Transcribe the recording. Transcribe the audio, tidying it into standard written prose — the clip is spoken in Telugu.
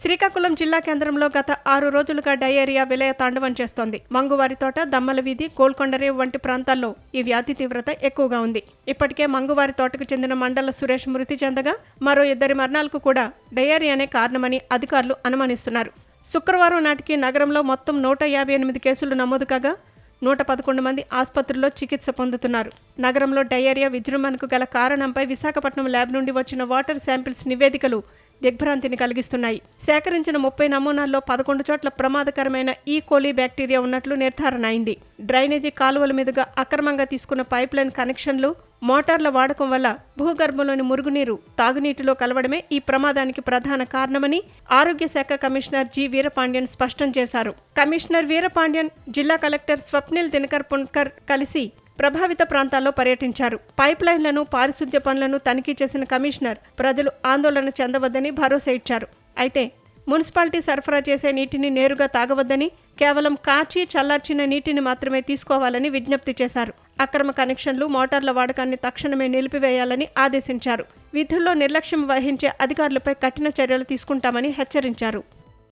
శ్రీకాకుళం జిల్లా కేంద్రంలో గత 6 రోజులుగా డయేరియా విలయ తాండవం చేస్తోంది. మంగువారితోట, దమ్మల వీధి, గోల్కొండరేవు వంటి ప్రాంతాల్లో ఈ వ్యాధి తీవ్రత ఎక్కువగా ఉంది. ఇప్పటికే మంగువారితోటకు చెందిన మండల సురేష్ మృతి చెందగా మరో 2 మరణాలకు కూడా డయేరియానే కారణమని అధికారులు అనుమానిస్తున్నారు. శుక్రవారం నాటికి నగరంలో మొత్తం 158 కేసులు నమోదు కాగా 111 మంది ఆసుపత్రుల్లో చికిత్స పొందుతున్నారు. నగరంలో డయేరియా విజృంభణకు గల కారణంపై విశాఖపట్నం ల్యాబ్ నుండి వచ్చిన వాటర్ శాంపిల్స్ నివేదికలు దిగ్భ్రాంతిని కలిగిస్తున్నాయి. సేకరించిన 30 నమూనాల్లో 11 చోట్ల ప్రమాదకరమైన ఈ కోలీ బ్యాక్టీరియా ఉన్నట్లు నిర్ధారణ అయింది. డ్రైనేజీ కాలువల మీదుగా అక్రమంగా తీసుకున్న పైప్లైన్ కనెక్షన్లు, మోటార్ల వాడకం వల్ల భూగర్భంలోని మురుగునీరు తాగునీటిలో కలవడమే ఈ ప్రమాదానికి ప్రధాన కారణమని ఆరోగ్య శాఖ కమిషనర్ జి వీరపాండ్యన్ స్పష్టం చేశారు. కమిషనర్ వీరపాండ్యన్, జిల్లా కలెక్టర్ స్వప్నిల్ దినకర్ పుణ్కర్ కలిసి ప్రభావిత ప్రాంతాల్లో పర్యటించారు. పైప్ లైన్లను, పారిశుద్ధ్య పనులను తనిఖీ చేసిన కమిషనర్ ప్రజలు ఆందోళన చెందవద్దని భరోసా ఇచ్చారు. అయితే మున్సిపాలిటీ సరఫరా చేసే నీటిని నేరుగా తాగవద్దని, కేవలం కాచి చల్లార్చిన నీటిని మాత్రమే తీసుకోవాలని విజ్ఞప్తి చేశారు. అక్రమ కనెక్షన్లు, మోటార్ల వాడకాన్ని తక్షణమే నిలిపివేయాలని ఆదేశించారు. విధుల్లో నిర్లక్ష్యం వహించే అధికారులపై కఠిన చర్యలు తీసుకుంటామని హెచ్చరించారు.